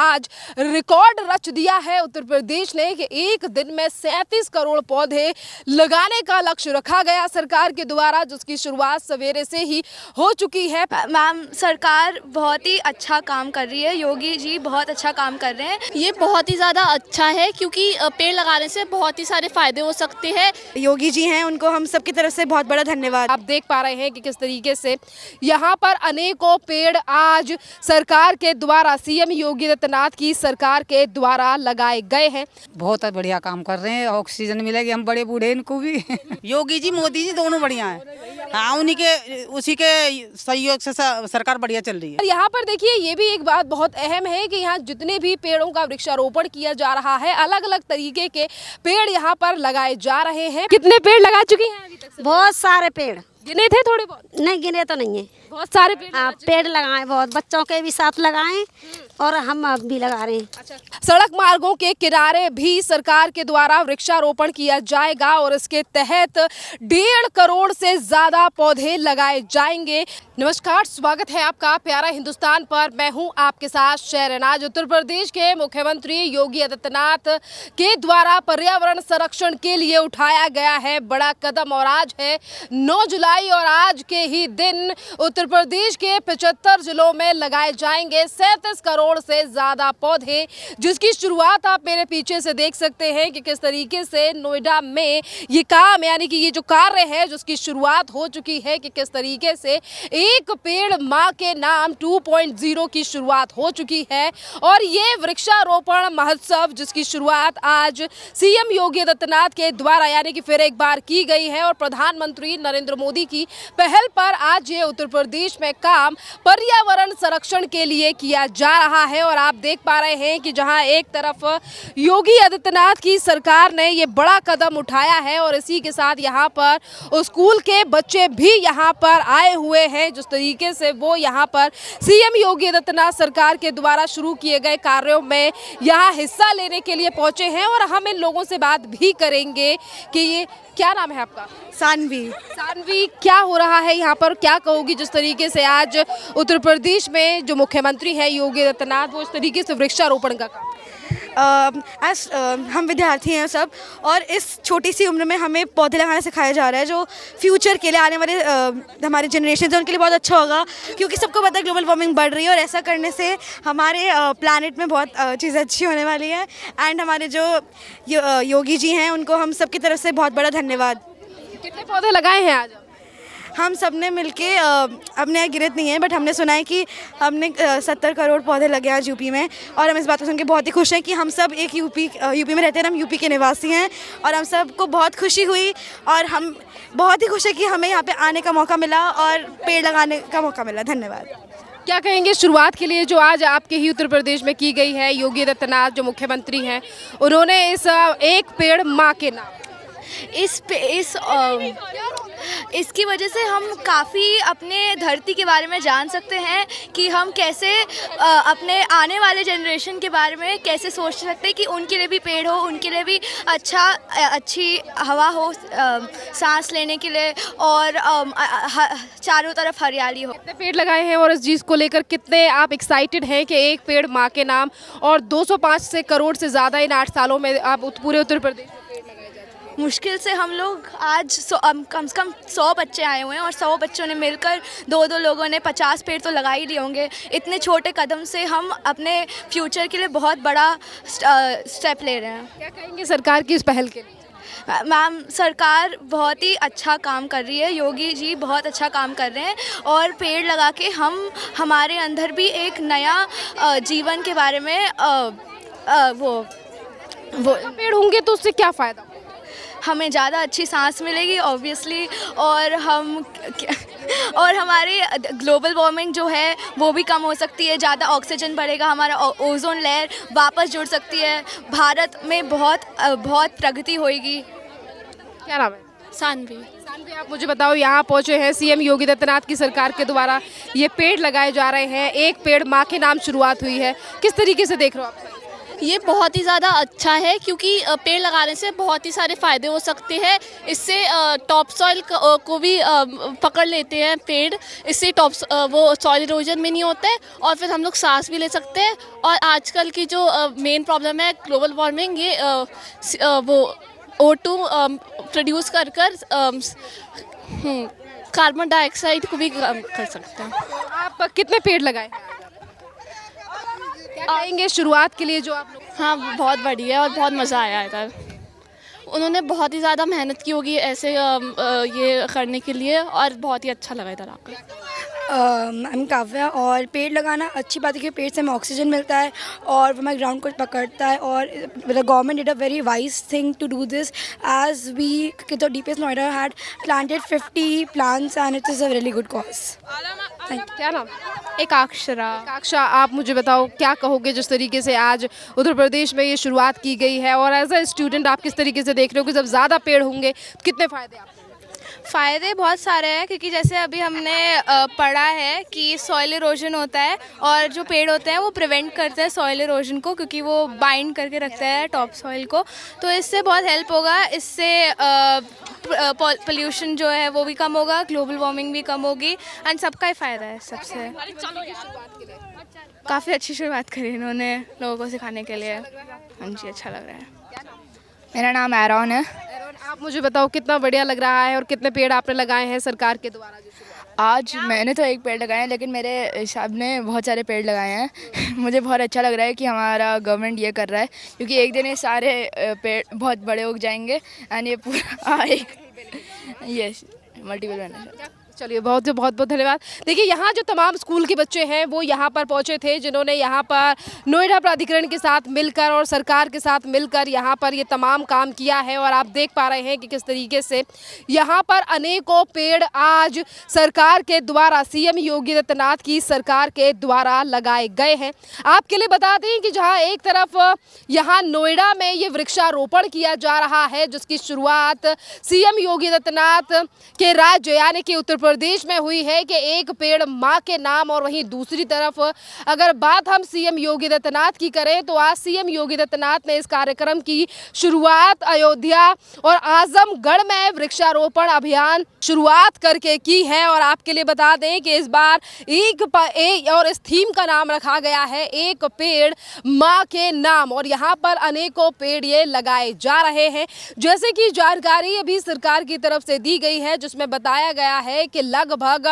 आज रिकॉर्ड रच दिया है उत्तर प्रदेश ने कि एक दिन में 37 करोड़ पौधे लगाने का लक्ष्य रखा गया सरकार के द्वारा, जिसकी शुरुआत सवेरे से ही हो चुकी है। मैम, सरकार बहुत ही अच्छा काम कर रही है, योगी जी बहुत अच्छा काम कर रहे हैं। ये बहुत ही ज़्यादा अच्छा है क्योंकि पेड़ लगाने से बहुत ही सारे फायदे हो सकते हैं। योगी जी हैं, उनको हम सबकी तरफ से बहुत बड़ा धन्यवाद। आप देख पा रहे हैं कि किस तरीके से यहाँ पर अनेकों पेड़ आज सरकार के द्वारा, सीएम योगी आदित्यनाथ की सरकार के द्वारा लगाए गए हैं। बहुत बढ़िया काम कर रहे हैं, ऑक्सीजन मिलेगी हम बड़े बूढ़े इनको भी। योगी जी मोदी जी दोनों बढ़िया हैं। हाँ, उसी के सहयोग से सरकार बढ़िया चल रही है। और यहाँ पर देखिए, ये भी एक बात बहुत अहम है कि यहाँ जितने भी पेड़ों का वृक्षारोपण किया जा रहा है, अलग अलग तरीके के पेड़ यहाँ पर लगाए जा रहे हैं। कितने पेड़ लगा चुकी हैं अभी तक से? बहुत सारे पेड़। गिने थे थोड़े बहुत? नहीं गिने तो नहीं है, बहुत सारे पेड़ आप पेड़ लगाएं, बहुत बच्चों के भी साथ लगाएं और हम अब भी लगा रहे हैं। अच्छा, सड़क मार्गों के किनारे भी सरकार के द्वारा वृक्षारोपण किया जाएगा और इसके तहत 1.5 करोड़ से ज्यादा पौधे लगाए जाएंगे। नमस्कार, स्वागत है आपका प्यारा हिंदुस्तान पर। मैं हूं आपके साथ शहरनाज। उत्तर प्रदेश के मुख्यमंत्री योगी आदित्यनाथ के द्वारा पर्यावरण संरक्षण के लिए उठाया गया है बड़ा कदम और आज है 9 जुलाई और आज के ही दिन उत्तर प्रदेश के 75 जिलों में लगाए जाएंगे 37 करोड़ से ज्यादा पौधे, जिसकी शुरुआत आप मेरे पीछे से देख सकते हैं कि किस तरीके से नोएडा में ये काम, यानी कि ये जो कार्य है जिसकी शुरुआत हो चुकी है कि किस तरीके से एक पेड़ माँ के नाम 2.0 की शुरुआत हो चुकी है। और ये वृक्षारोपण महोत्सव जिसकी शुरुआत आज सीएम योगी आदित्यनाथ के द्वारा यानी कि फिर एक बार की गई है और प्रधानमंत्री नरेंद्र मोदी की पहल पर आज ये उत्तर प्रदेश में काम पर्यावरण संरक्षण के लिए किया जा रहा है। और आप देख पा रहे हैं कि जहां एक तरफ योगी आदित्यनाथ की सरकार ने ये बड़ा कदम उठाया है और इसी के साथ यहाँ पर स्कूल के बच्चे भी यहाँ पर आए हुए हैं, जिस तरीके से वो यहाँ पर सीएम योगी आदित्यनाथ सरकार के द्वारा शुरू किए गए कार्यों में यहाँ हिस्सा लेने के लिए पहुंचे हैं। और हम इन लोगों से बात भी करेंगे कि ये क्या नाम है आपका? सानवी, क्या हो रहा है यहाँ पर, क्या कहोगी जिस तरीके से आज उत्तर प्रदेश में जो मुख्यमंत्री है योगी आदित्यनाथ वो इस तरीके से वृक्षारोपण का काम? हम विद्यार्थी हैं सब, और इस छोटी सी उम्र में हमें पौधे लगाना सिखाया जा रहा है जो फ्यूचर के लिए, आने वाले हमारे जनरेशन है उनके लिए बहुत अच्छा होगा, क्योंकि सबको पता है ग्लोबल वार्मिंग बढ़ रही है और ऐसा करने से हमारे प्लानट में बहुत चीज़ें अच्छी होने वाली है। एंड हमारे जो योगी जी हैं उनको हम सबकी तरफ से बहुत बड़ा धन्यवाद। कितने पौधे लगाए हैं आज? हम सब ने मिलके हमने गिनत नहीं है, बट हमने सुना है कि हमने 70 करोड़ पौधे लगे आज यूपी में। और हम इस बात को सुन के बहुत ही खुश हैं कि हम सब एक यूपी में रहते हैं, हम यूपी के निवासी हैं और हम सबको बहुत खुशी हुई और हम बहुत ही खुश हैं कि हमें यहाँ पे आने का मौका मिला और पेड़ लगाने का मौका मिला। धन्यवाद। क्या कहेंगे शुरुआत के लिए जो आज आपके ही उत्तर प्रदेश में की गई है? योगी आदित्यनाथ जो मुख्यमंत्री हैं उन्होंने इस एक पेड़ माँ के नाम, इसकी वजह से हम काफ़ी अपने धरती के बारे में जान सकते हैं कि हम कैसे अपने आने वाले जनरेशन के बारे में कैसे सोच सकते हैं कि उनके लिए भी पेड़ हो, उनके लिए भी अच्छी हवा हो सांस लेने के लिए और चारों तरफ हरियाली हो। कितने पेड़ लगाए हैं और इस चीज़ को लेकर कितने आप एक्साइटेड हैं कि एक पेड़ माँ के नाम और 205 करोड़ से ज़्यादा इन 8 सालों में आप पूरे उत्तर प्रदेश में पेड़ लगाए जाते हैं? मुश्किल से हम लोग आज कम से कम 100 बच्चे आए हुए हैं और 100 बच्चों ने मिलकर 2-2 लोगों ने 50 पेड़ तो लगा ही लिए होंगे। इतने छोटे कदम से हम अपने फ्यूचर के लिए बहुत बड़ा स्टेप ले रहे हैं। क्या कहेंगे सरकार की इस पहल के लिए? मैम, सरकार बहुत ही अच्छा काम कर रही है, योगी जी बहुत अच्छा काम कर रहे हैं और पेड़ लगा के हमारे अंदर भी एक नया जीवन के बारे में वो पेड़ होंगे तो उससे क्या फ़ायदा? हमें ज़्यादा अच्छी सांस मिलेगी ऑब्वियसली, और हमारी ग्लोबल वार्मिंग जो है वो भी कम हो सकती है, ज़्यादा ऑक्सीजन बढ़ेगा, हमारा ओजोन लेयर वापस जुड़ सकती है, भारत में बहुत प्रगति होएगी। क्या नाम है? सानवी, आप मुझे बताओ, यहाँ पहुँचे हैं सीएम योगी आदित्यनाथ की सरकार के द्वारा ये पेड़ लगाए जा रहे हैं, एक पेड़ माँ के नाम शुरुआत हुई है, किस तरीके से देख रहे हो आप? ये बहुत ही ज़्यादा अच्छा है क्योंकि पेड़ लगाने से बहुत ही सारे फ़ायदे हो सकते हैं। इससे टॉप सॉइल को भी पकड़ लेते हैं पेड़, इससे वो सॉइल इरोजन भी नहीं होता है और फिर हम लोग सांस भी ले सकते हैं। और आजकल की जो मेन प्रॉब्लम है ग्लोबल वार्मिंग, ये वो O2 प्रोड्यूस कर कार्बन डाइऑक्साइड को भी कम कर सकते हैं। तो आप कितने पेड़ लगाए हैं? क्या कहेंगे शुरुआत के लिए जो आप लोग? हाँ, बहुत बढ़िया और बहुत मज़ा आया इधर। उन्होंने बहुत ही ज़्यादा मेहनत की होगी ऐसे ये करने के लिए और बहुत ही अच्छा लगा इधर आकर। I am Kavya. और पेड़ लगाना अच्छी बात है क्योंकि पेड़ से हमें ऑक्सीजन मिलता है और हमारे ग्राउंड को पकड़ता है। और the government did a very wise thing to do this as we the DPS Noida had planted 50 plants and it is a really good cause. क्या नाम? एकाक्षरा। काक्षा, आप मुझे बताओ क्या कहोगे जिस तरीके से आज उत्तर प्रदेश में ये शुरुआत की गई है, और एज अ स्टूडेंट आप किस तरीके से देख रहे हो कि जब ज़्यादा पेड़ होंगे तो कितने फ़ायदे आपको? फ़ायदे बहुत सारे हैं क्योंकि जैसे अभी हमने पढ़ा है कि सॉइल इरोजन होता है और जो पेड़ होते हैं वो प्रिवेंट करते हैं सॉइल इरोजन को, क्योंकि वो बाइंड करके रखता है टॉप सॉइल को। तो इससे बहुत हेल्प होगा, इससे पोल्यूशन जो है वो भी कम होगा, ग्लोबल वार्मिंग भी कम होगी एंड सबका ही फ़ायदा है। सबसे काफ़ी अच्छी शुरुआत करी इन्होंने लोगों को सिखाने के लिए। हाँ जी, अच्छा लग रहा है। मेरा नाम एरॉन है। आप मुझे बताओ कितना बढ़िया लग रहा है और कितने पेड़ आपने लगाए हैं सरकार के द्वारा? आज मैंने तो एक पेड़ लगाया है लेकिन मेरे साहब ने बहुत सारे पेड़ लगाए हैं। मुझे बहुत अच्छा लग रहा है कि हमारा गवर्नमेंट ये कर रहा है क्योंकि एक दिन ये सारे पेड़ बहुत बड़े हो जाएंगे एंड ये पूरा एक यस मल्टीपल बनना। चलिए, बहुत बहुत धन्यवाद। देखिए, यहाँ जो तमाम स्कूल के बच्चे हैं वो यहाँ पर पहुँचे थे, जिन्होंने यहाँ पर नोएडा प्राधिकरण के साथ मिलकर और सरकार के साथ मिलकर यहाँ पर ये तमाम काम किया है। और आप देख पा रहे हैं कि किस तरीके से यहाँ पर अनेकों पेड़ आज सरकार के द्वारा, सीएम योगी आदित्यनाथ की सरकार के द्वारा लगाए गए हैं। आपके लिए बता दें कि जहाँ एक तरफ यहाँ नोएडा में ये वृक्षारोपण किया जा रहा है, जिसकी शुरुआत सीएम योगी आदित्यनाथ के राज्य यानी कि उत्तर प्रदेश में हुई है कि एक पेड़ माँ के नाम। और वहीं दूसरी तरफ अगर बात हम सीएम योगी आदित्यनाथ की करें तो आज सीएम योगी आदित्यनाथ ने इस कार्यक्रम की शुरुआत अयोध्या और आजमगढ़ में वृक्षारोपण अभियान शुरुआत करके की है। और आपके लिए बता दें कि इस बार एक और इस थीम का नाम रखा गया है एक पेड़ माँ के नाम। और यहाँ पर अनेकों पेड़ ये लगाए जा रहे हैं, जैसे कि जानकारी अभी सरकार की तरफ से दी गई है, जिसमें बताया गया है कि लगभग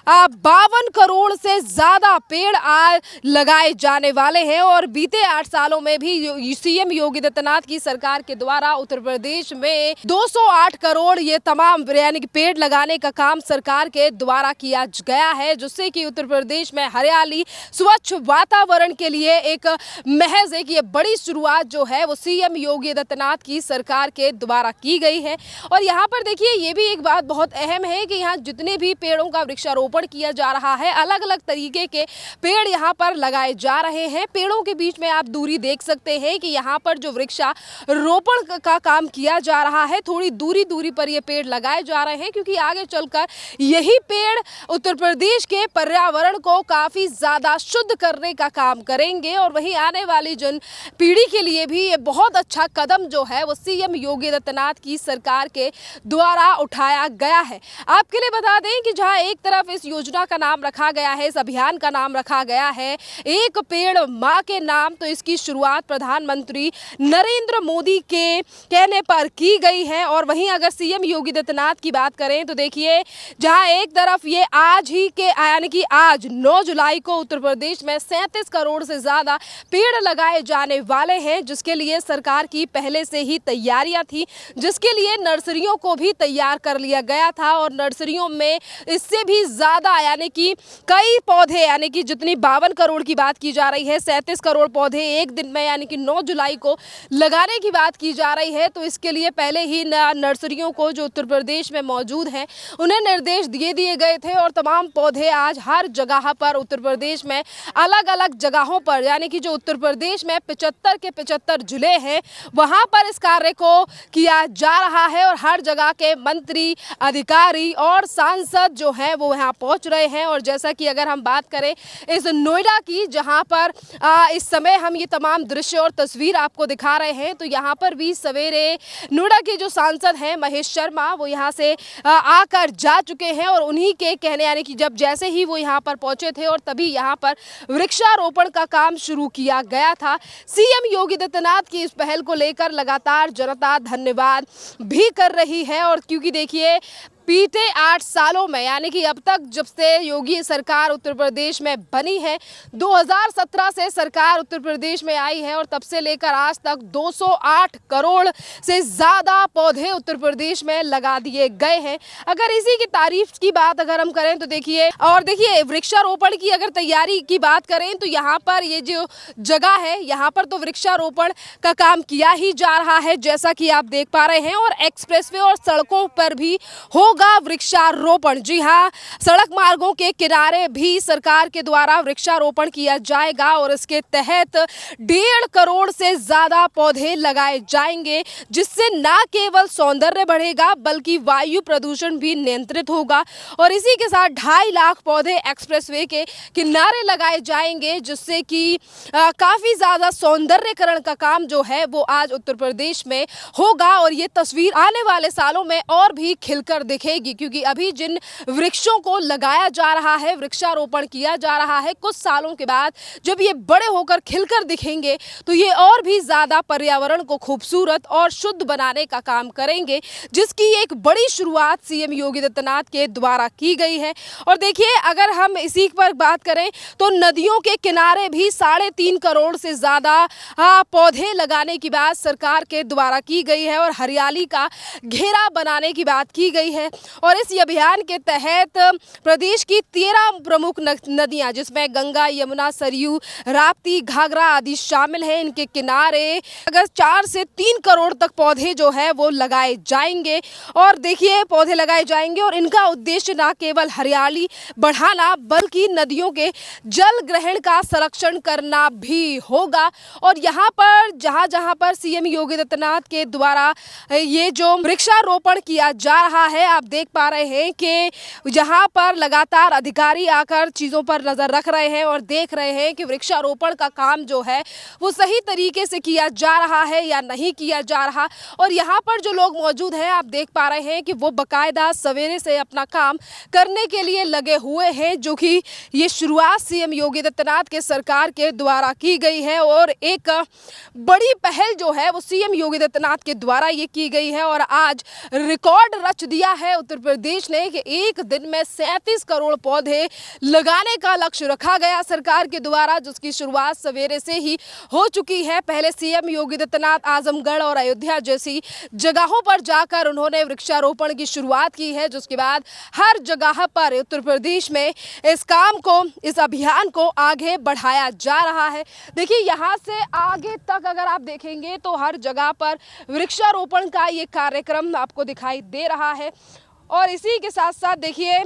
52 करोड़ से ज़्यादा पेड़ आज लगाए जाने वाले हैं। और बीते 8 सालों में भी सीएम योगी आदित्यनाथ की सरकार के द्वारा उत्तर प्रदेश में 208 करोड़ ये तमाम यानी कि पेड़ लगाने का काम सरकार के द्वारा किया गया है, जिससे कि उत्तर प्रदेश में हरियाली, स्वच्छ वातावरण के लिए एक महज एक ये बड़ी शुरुआत जो है वो सीएम योगी आदित्यनाथ की सरकार के द्वारा की गई है। और यहाँ पर देखिए, ये भी एक बात बहुत अहम है कि यहाँ जितने भी पेड़ों का वृक्षारोपण किया जा रहा है, अलग अलग तरीके के पेड़ यहाँ पर लगाए जा रहे हैं। पेड़ों के बीच में आप दूरी देख सकते हैं कि यहाँ पर जो वृक्षारोपण का काम किया जा रहा है, थोड़ी दूरी पर ये पेड़ लगाए जा रहे हैं, क्योंकि आगे चलकर यही पेड़ उत्तर प्रदेश के पर्यावरण को काफ़ी ज़्यादा शुद्ध करने का काम करेंगे। और वहीं आने वाली जन पीढ़ी के लिए भी ये बहुत अच्छा कदम जो है वो सीएम योगी आदित्यनाथ की सरकार के द्वारा उठाया गया है। आपके लिए बता दें कि जहाँ एक तरफ इस योजना का नाम रखा गया है, इस अभियान का नाम रखा गया है एक पेड़ माँ के नाम, तो इसकी शुरुआत प्रधानमंत्री नरेंद्र मोदी के कहने पर की गई है। और वहीं अगर सीएम योगी आदित्यनाथ की बात करें तो देखिए, जहां एक तरफ ये आज ही के यानी कि आज 9 जुलाई को उत्तर प्रदेश में 37 करोड़ से ज़्यादा पेड़ लगाए जाने वाले हैं, जिसके लिए सरकार की पहले से ही तैयारियां थी, जिसके लिए नर्सरियों को भी तैयार कर लिया गया था। और नर्सरियों में इससे भी ज़्यादा यानी कि कई पौधे यानी कि जितनी 52 करोड़ की बात की जा रही है, 37 करोड़ पौधे एक दिन में यानी कि 9 जुलाई को लगाने की बात की जा रही है। तो इसके लिए पहले ही नर्सरियों को जो उत्तर प्रदेश में मौजूद हैं उन्हें निर्देश दिए गए थे और तमाम पौधे आज हर जगह पर उत्तर प्रदेश में अलग अलग जगहों पर यानी कि जो उत्तर प्रदेश में 75 के 75 जिले हैं वहाँ पर इस कार्य को किया जा रहा है। और हर जगह के मंत्री, अधिकारी और सांसद जो हैं वो यहाँ पहुंच रहे हैं। और जैसा कि अगर हम बात करें इस नोएडा की, जहां पर इस समय हम ये तमाम दृश्य और तस्वीर आपको दिखा रहे हैं, तो यहाँ पर भी सवेरे नोएडा के जो सांसद हैं महेश शर्मा, वो यहाँ से आकर जा चुके हैं। और उन्हीं के कहने यानी कि जब जैसे ही वो यहाँ पर पहुंचे थे और तभी यहाँ पर वृक्षारोपण का काम शुरू किया गया था। सीएम योगी आदित्यनाथ की इस पहल को लेकर लगातार जनता धन्यवाद भी कर रही है। और क्योंकि देखिए बीते 8 सालों में, यानी कि अब तक जब से योगी सरकार उत्तर प्रदेश में बनी है, 2017 से सरकार उत्तर प्रदेश में आई है और तब से लेकर आज तक 208 करोड़ से ज़्यादा पौधे उत्तर प्रदेश में लगा दिए गए हैं। अगर इसी की तारीफ की बात अगर हम करें तो देखिए, और देखिए वृक्षारोपण की अगर तैयारी की बात करें तो यहाँ पर ये जो जगह है, यहाँ पर तो वृक्षारोपण का काम किया ही जा रहा है, जैसा कि आप देख पा रहे हैं। और एक्सप्रेसवे और सड़कों पर भी होगा वृक्षारोपण। जी हाँ, सड़क मार्गों के किनारे भी सरकार के द्वारा वृक्षारोपण किया जाएगा और इसके तहत 1.5 करोड़ से ज्यादा पौधे लगाए जाएंगे, जिससे न केवल सौंदर्य बढ़ेगा बल्कि वायु प्रदूषण भी नियंत्रित होगा। और इसी के साथ 2.5 लाख पौधे एक्सप्रेसवे के किनारे लगाए जाएंगे, जिससे कि काफी ज्यादा सौंदर्यकरण का काम जो है वो आज उत्तर प्रदेश में होगा। और ये तस्वीर आने वाले सालों में और भी खिलकर दिखेगी, क्योंकि अभी जिन वृक्षों को लगाया जा रहा है, वृक्षारोपण किया जा रहा है, कुछ सालों के बाद जब ये बड़े होकर खिलकर दिखेंगे तो ये और भी ज्यादा पर्यावरण को खूबसूरत और शुद्ध बनाने का काम करेंगे, जिसकी एक बड़ी शुरुआत सीएम योगी आदित्यनाथ के द्वारा की गई है। और देखिए, अगर हम इसी पर बात करें तो नदियों के किनारे भी 3.5 करोड़ से ज्यादा पौधे लगाने की बात सरकार के द्वारा की गई है और हरियाली का घेरा बनाने की बात की गई है। और इस अभियान के तहत प्रदेश की 13 प्रमुख नदियां, जिसमें गंगा, यमुना, सरयू, राप्ती, घाघरा आदि शामिल हैं, इनके किनारे अगर 4 से 3 करोड़ तक पौधे जो है वो लगाए जाएंगे। और देखिए, पौधे लगाए जाएंगे और इनका उद्देश्य न केवल हरियाली बढ़ाना बल्कि नदियों के जल ग्रहण का संरक्षण करना भी होगा। और यहाँ पर जहाँ पर सीएम योगी आदित्यनाथ के द्वारा ये जो वृक्षारोपण किया जा रहा है, आप देख पा रहे हैं कि यहाँ पर लगातार अधिकारी आकर चीज़ों पर नज़र रख रहे हैं और देख रहे हैं कि वृक्षारोपण का काम जो है वो सही तरीके से किया जा रहा है या नहीं किया जा रहा। और यहाँ पर जो लोग मौजूद हैं, आप देख पा रहे हैं कि वो बाकायदा सवेरे से अपना काम करने के लिए लगे हुए हैं, जो कि ये शुरुआत सीएम योगी आदित्यनाथ के सरकार के द्वारा की गई है। और एक बड़ी पहल जो है वो सीएम योगी आदित्यनाथ के द्वारा ये की गई है। और आज रिकॉर्ड रच दिया है उत्तर प्रदेश ने कि एक दिन में 37 करोड़ पौधे लगाने का लक्ष्य रखा गया सरकार के द्वारा, जिसकी शुरुआत सवेरे से ही हो चुकी है। पहले सीएम योगी आदित्यनाथ आजमगढ़ और अयोध्या जैसी जगहों पर जाकर उन्होंने वृक्षारोपण की शुरुआत की है, जिसके बाद हर जगह पर उत्तर प्रदेश में इस काम को, इस अभियान को आगे बढ़ाया जा रहा है। देखिए, यहाँ से आगे तक अगर आप देखेंगे तो हर जगह पर वृक्षारोपण का ये कार्यक्रम आपको दिखाई दे रहा है। और इसी के साथ साथ देखिए,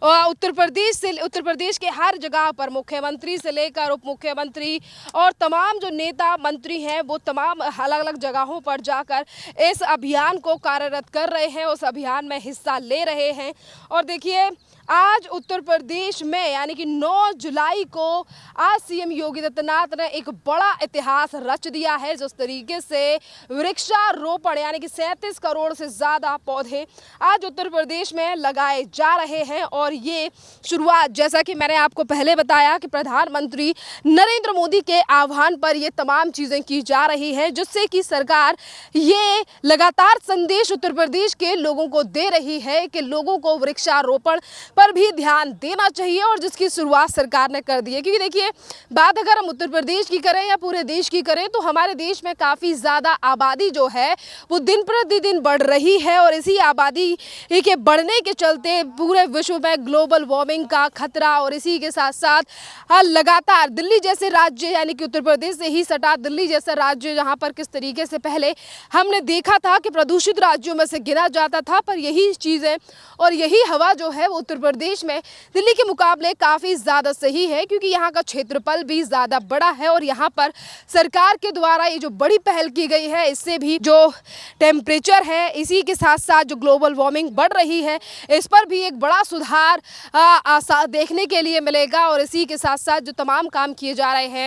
उत्तर प्रदेश के हर जगह पर मुख्यमंत्री से लेकर उप मुख्यमंत्री और तमाम जो नेता मंत्री हैं, वो तमाम अलग अलग जगहों पर जाकर इस अभियान को कार्यरत कर रहे हैं, उस अभियान में हिस्सा ले रहे हैं। और देखिए, आज उत्तर प्रदेश में यानी कि 9 जुलाई को आज सीएम योगी आदित्यनाथ ने एक बड़ा इतिहास रच दिया है, जिस तरीके से वृक्षारोपण यानी कि 37 करोड़ से ज़्यादा पौधे आज उत्तर प्रदेश में लगाए जा रहे हैं। और ये शुरुआत, जैसा कि मैंने आपको पहले बताया, कि प्रधानमंत्री नरेंद्र मोदी के आह्वान पर ये तमाम चीज़ें की जा रही हैं, जिससे कि सरकार ये लगातार संदेश उत्तर प्रदेश के लोगों को दे रही है कि लोगों को वृक्षारोपण पर भी ध्यान देना चाहिए, और जिसकी शुरुआत सरकार ने कर दी है। क्योंकि देखिए, बात अगर हम उत्तर प्रदेश की करें या पूरे देश की करें तो हमारे देश में काफ़ी ज़्यादा आबादी जो है वो दिन प्रतिदिन बढ़ रही है। और इसी आबादी के बढ़ने के चलते पूरे विश्व में ग्लोबल वार्मिंग का खतरा, और इसी के साथ साथ लगातार दिल्ली जैसे राज्य यानी कि उत्तर प्रदेश से ही सटा दिल्ली जैसा राज्य, जहाँ पर किस तरीके से पहले हमने देखा था कि प्रदूषित राज्यों में से गिना जाता था, पर यही चीज़ें और यही हवा जो है वो उत्तर प्रदेश में दिल्ली के मुकाबले काफ़ी ज़्यादा सही है, क्योंकि यहाँ का क्षेत्रफल भी ज़्यादा बड़ा है। और यहाँ पर सरकार के द्वारा ये जो बड़ी पहल की गई है, इससे भी जो टेम्परेचर है, इसी के साथ साथ जो ग्लोबल वार्मिंग बढ़ रही है, इस पर भी एक बड़ा सुधार लगातार देखने के लिए मिलेगा। और इसी के साथ साथ जो तमाम काम किए जा रहे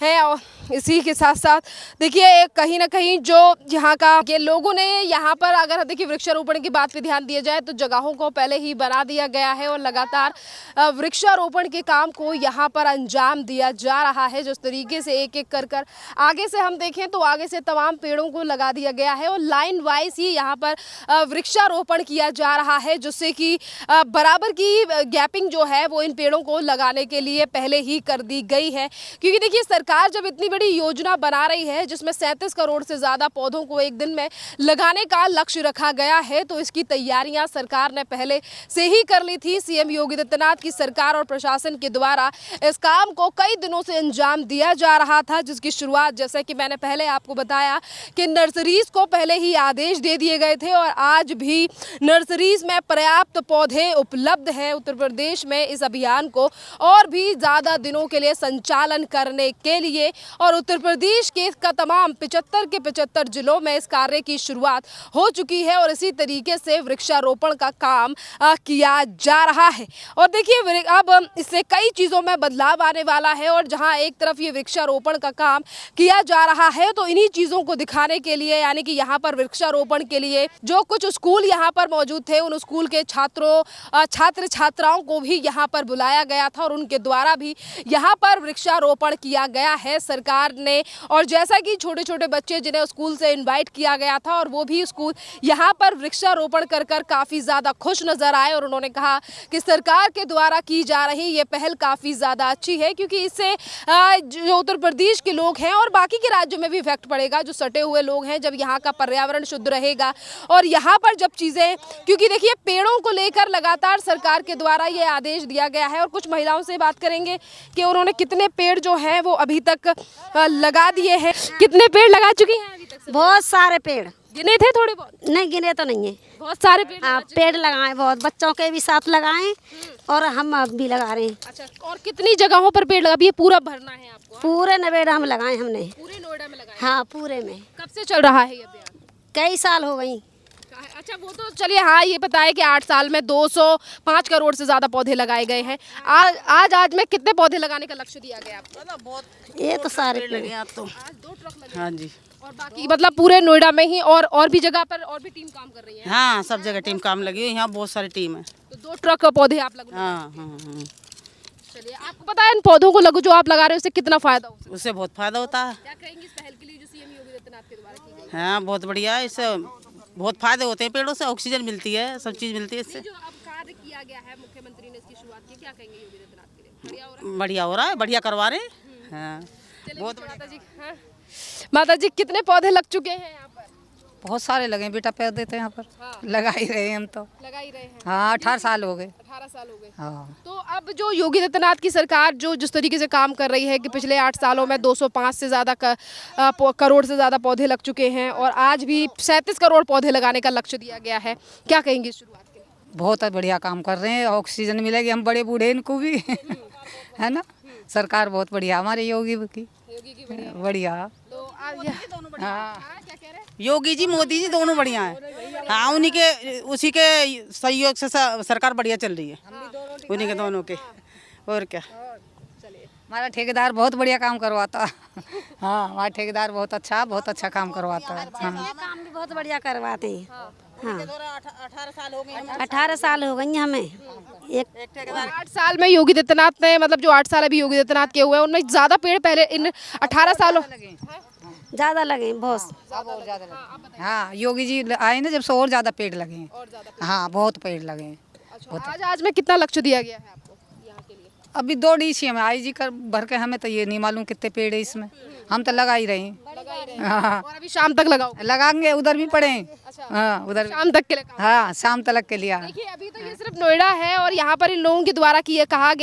हैं और इसी के साथ साथ देखिए कहीं ना कहीं जो यहाँ का ये लोगों ने यहाँ पर अगर देखिए वृक्षारोपण की बात पे ध्यान दिया जाए तो जगहों को पहले ही बना दिया गया है और लगातार वृक्षारोपण के काम को यहाँ पर अंजाम दिया जा रहा है। जिस तरीके से एक एक कर आगे से हम देखें तो आगे से तमाम पेड़ों को लगा दिया गया है और लाइन वाइज ही यहाँ पर वृक्षारोपण किया जा रहा है, जिससे कि बराबर की गैपिंग जो है वो इन पेड़ों को लगाने के लिए पहले ही कर दी गई है। क्योंकि देखिए सरकार जब इतनी बड़ी योजना बना रही है जिसमें 37 करोड़ से ज़्यादा पौधों को एक दिन में लगाने का लक्ष्य रखा गया है, तो इसकी तैयारियां सरकार ने पहले से ही कर ली थी। सीएम योगी आदित्यनाथ की सरकार और प्रशासन के द्वारा इस काम को कई दिनों से अंजाम दिया जा रहा था, जिसकी शुरुआत जैसे कि मैंने पहले आपको बताया कि नर्सरीज को पहले ही आदेश दे दिए गए थे और आज भी नर्सरीज में पर्याप्त पौधे उपलब्ध हैं। उत्तर प्रदेश में इस अभियान को और भी ज़्यादा दिनों के लिए संचालन करने के लिए और उत्तर प्रदेश के तमाम 75 के 75 जिलों में इस कार्य की शुरुआत हो चुकी है और इसी तरीके से वृक्षारोपण का काम किया जा रहा है। और देखिए अब इससे कई चीज़ों में बदलाव आने वाला है और जहां एक तरफ ये वृक्षारोपण का काम किया जा रहा है तो इन्हीं चीज़ों को दिखाने के लिए यानी कि यहाँ पर वृक्षारोपण के लिए जो कुछ स्कूल यहाँ पर मौजूद थे उन स्कूल के छात्र छात्राओं को भी यहाँ पर बुलाया गया था और उनके द्वारा भी यहाँ पर वृक्षारोपण किया गया है सरकार ने। और जैसा कि छोटे छोटे बच्चे जिन्हें स्कूल से इनवाइट किया गया था और वो भी स्कूल यहाँ पर वृक्षारोपण कर काफ़ी ज़्यादा खुश नज़र आए और उन्होंने कहा कि सरकार के द्वारा की जा रही ये पहल काफ़ी ज़्यादा अच्छी है, क्योंकि इससे जो उत्तर प्रदेश के लोग हैं और बाकी के राज्यों में भी इफेक्ट पड़ेगा। जो सटे हुए लोग हैं, जब यहाँ का पर्यावरण शुद्ध रहेगा और यहाँ पर जब चीज़ें, क्योंकि देखिए पेड़ों को लेकर लगातार सरकार के द्वारा ये आदेश दिया गया है। और कुछ महिलाओं से बात करेंगे कि उन्होंने कितने पेड़ जो हैं वो अभी तक लगा दिए हैं, कितने पेड़ लगा चुकी हैं अभी तक? बहुत सारे पेड़ गिने थे थोड़े बहुत? नहीं गिने तो नहीं है, बहुत सारे पेड़ हाँ पेड़ लगाए, बहुत बच्चों के भी साथ लगाए और हम अब भी लगा रहे हैं। अच्छा, और कितनी जगहों पर पेड़ लगा? अभी ये पूरा भरना है आपको? पूरे नोएडा हम लगाए हमने। पूरे नोएडा में लगाए? हाँ पूरे में। कब से चल रहा है ये अभियान? कई साल हो गई। अच्छा, वो तो चलिए, हाँ ये बताएं कि 8 साल में 205 करोड़ से ज़्यादा पौधे लगाए गए हैं। आज में कितने पौधे लगाने का लक्ष्य दिया गया आपको? बहुत ये तो सारे पेड़ लगे आप तो। आज 2 ट्रक लगे। हाँ जी। और बाकी मतलब पूरे नोएडा में ही और भी जगह पर और भी टीम काम कर रही है? हाँ, सब जगह टीम काम लगी हुई है, यहाँ बहुत सारी टीम है। तो 2 ट्रक पौधे आप लगा? हाँ। चलिए, आपको पता है इन पौधों को जो आप लगा रहे हो उससे कितना फायदा हो सकता है? उससे बहुत फायदा होता है। क्या कहेंगे इस पहल के लिए जो सीएम योगी आदित्यनाथ के द्वारा की गई? हाँ, बहुत बढ़िया है, इससे बहुत फायदे होते हैं। पेड़ों से ऑक्सीजन मिलती है, सब चीज़ मिलती है इससे। जो अब कार्य किया गया है, मुख्यमंत्री ने इसकी शुरुआत की, क्या कहेंगे योगी आदित्यनाथ के लिए? बढ़िया हो रहा है? बढ़िया हो रहा है, बढ़िया करवा रहे हैं। हाँ, बहुत बढ़िया। माता जी, हाँ माता जी, कितने पौधे लग चुके हैं यहाँ पर? बहुत सारे लगे हैं बेटा, पेड़ देते हैं यहाँ पर। हाँ। लगा ही रहे हैं हम तो। लगा ही रहे हैं? हाँ, 18 साल हो गए। 18 साल हो गए। हाँ। तो अब जो योगी आदित्यनाथ की सरकार जो जिस तरीके से काम कर रही है कि पिछले 8 सालों में 205 से ज़्यादा करोड़ से ज़्यादा पौधे लग चुके हैं और आज भी 37 करोड़ पौधे लगाने का लक्ष्य दिया गया है, क्या कहेंगे शुरुआत के लिए? बहुत बढ़िया काम कर रहे हैं, ऑक्सीजन मिलेगी, हम बड़े बूढ़े इनको भी है ना। सरकार बहुत बढ़िया हमारे योगी की बढ़िया। तो हाँ, क्या कह रहे हैं? योगी जी मोदी जी दोनों बढ़िया हैं। हाँ, उन्हीं के उसी के सहयोग से सरकार बढ़िया चल रही है, उन्हीं के दोनों के। और क्या, हमारा ठेकेदार बहुत बढ़िया काम करवाता हाँ, हमारा ठेकेदार बहुत अच्छा काम करवाता है। हाँ, काम भी बहुत बढ़िया करवाते हैं। हाँ, 18 साल हो गए। 18 साल हो गई हमें। एक 8 साल में योगी आदित्यनाथ ने मतलब जो 8 साल अभी योगी आदित्यनाथ के हुए हैं उनमें ज़्यादा पेड़ पहले इन 18 सालों ज़्यादा लगे बहुत। हाँ, योगी जी आए ना जब से और ज़्यादा पेड़ लगे हैं। हाँ, बहुत पेड़ लगे हैं। आज में कितना लक्ष्य दिया गया है आपको यहाँ के लिए? अभी 2 DCM आई जी कर भर के, हमें तो ये नहीं मालूम कितने पेड़ है इसमें, हम तो लगा ही रहे हैं। हाँ, और अभी शाम तक लगाओ? लगाएंगे, उधर भी पड़े हैं। हाँ, उधर शाम तक के लिए काम? हाँ, शाम तक के लिए। देखिए, अभी तो ये सिर्फ नोएडा है और यहाँ पर इन लोगों के द्वारा कि ये कहा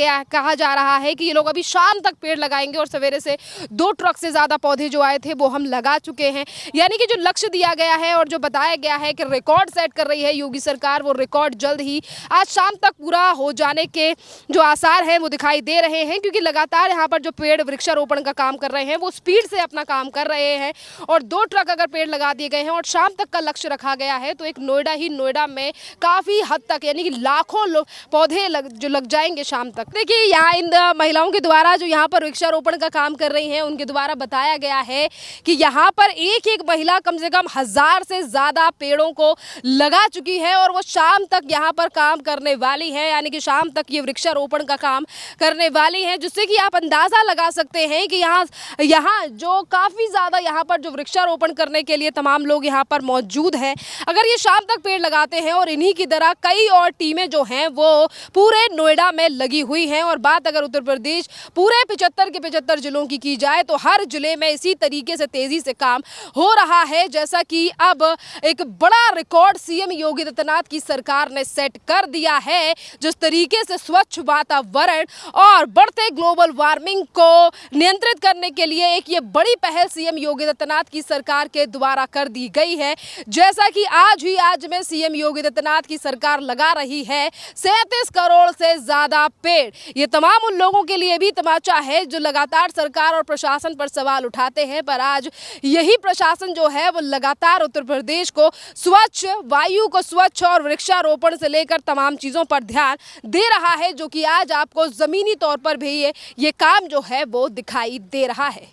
जा रहा है कि ये लोग अभी शाम तक पेड़ लगाएंगे और सवेरे से 2 ट्रक से ज़्यादा पौधे जो आए थे वो हम लगा चुके हैं। यानी कि जो लक्ष्य दिया गया है और जो बताया गया है कि रिकॉर्ड सेट कर रही है योगी सरकार, वो रिकॉर्ड जल्द ही आज शाम तक पूरा हो जाने के जो आसार हैं वो दिखाई दे रहे हैं, क्योंकि लगातार यहाँ पर जो पेड़ वृक्षारोपण का काम कर रहे हैं वो स्पीड से अपना काम कर रहे हैं और 2 ट्रक अगर पेड़ लगा दिए गए हैं और शाम तक का लक्ष्य रखा देखा गया है तो एक नोएडा में काफ़ी हद तक यानी कि लाखों पौधे जो लग जाएंगे शाम तक। देखिए यहाँ इन महिलाओं के द्वारा जो यहाँ पर वृक्षारोपण का काम कर रही हैं उनके द्वारा बताया गया है कि यहाँ पर एक एक महिला कम से कम 1000 से ज़्यादा पेड़ों को लगा चुकी है और वो शाम तक यहाँ पर काम करने वाली है, यानी कि शाम तक ये वृक्षारोपण का काम करने वाली है, जिससे कि आप अंदाज़ा लगा सकते हैं कि यहाँ जो काफ़ी ज़्यादा यहाँ पर जो वृक्षारोपण करने के लिए तमाम लोग यहाँ पर मौजूद हैं। अगर ये शाम तक पेड़ लगाते हैं और इन्हीं की तरह कई और टीमें जो हैं वो पूरे नोएडा में लगी हुई हैं। और बात अगर उत्तर प्रदेश पूरे 75 के 75 जिलों की जाए तो हर जिले में इसी तरीके से तेज़ी से काम हो रहा है। जैसा कि अब एक बड़ा रिकॉर्ड सीएम योगी आदित्यनाथ की सरकार ने सेट कर दिया है, जिस तरीके से स्वच्छ वातावरण और बढ़ते ग्लोबल वार्मिंग को नियंत्रित करने के लिए एक ये बड़ी पहल सीएम योगी आदित्यनाथ की सरकार के द्वारा कर दी गई है। जैसा कि आज में सीएम योगी आदित्यनाथ की सरकार लगा रही है 37 करोड़ से ज्यादा पेड़। ये तमाम उन लोगों के लिए भी तमाचा है जो लगातार सरकार और प्रशासन पर सवाल उठाते हैं, पर आज यही प्रशासन जो है वो लगातार उत्तर प्रदेश को स्वच्छ, वायु को स्वच्छ और वृक्षारोपण से लेकर तमाम चीजों पर ध्यान दे रहा है, जो कि आज आपको जमीनी तौर पर भी ये काम जो है वो दिखाई दे रहा है।